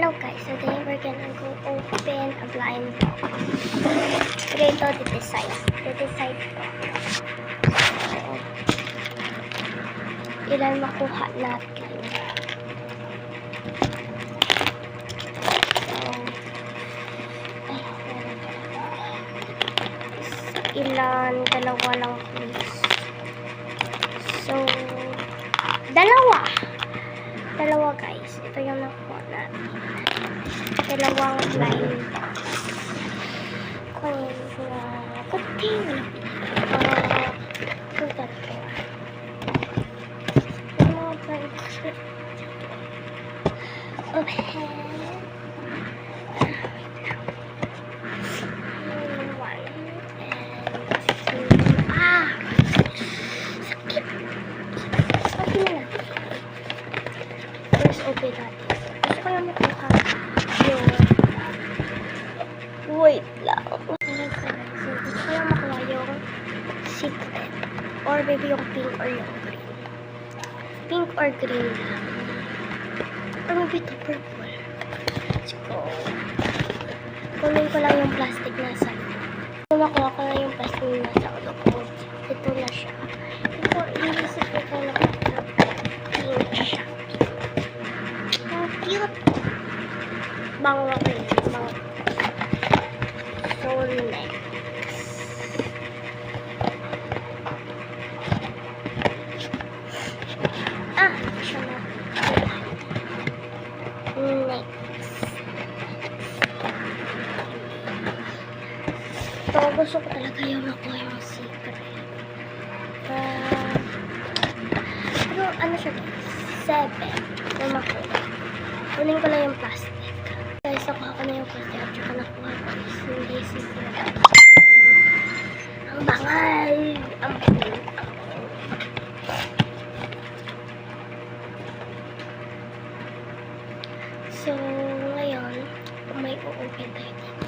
Hello guys, today we're gonna go open a blind box. Today ito, di-decide ko. So, ilan makuha natin. So, ilan, dalawa lang please. So, dalawa guys, ito yung nakuha natin. Dalawang blind box. Kung kuting kung tatlo. Mga blind box. Okay. Open natin. Gusto ko yung makuha yung wait lang. So, gusto ko yung makuha yung secret or maybe yung pink or yung green. Pink or green lang. Or maybe ito purple. Let's go. Kunin ko lang yung plastic nasa loob. Makuha ko na yung plastic nasa loob. Ito na siya. Ito, inisip ko ko lang pink siya. Cute. Bango ako yun. Bango. So, next. Siya na. Next. Ito, gusto ko talaga yung nakuha yung secret. Pero, ano siya guys? 7. Yung makuha. Kunin ko lang yung plastic. Guys, nakuha ko na yung plastic at saka nakuha ko is hindi secret. Ang bangal! Ang bangal! So, ngayon, may o-open tayo dito.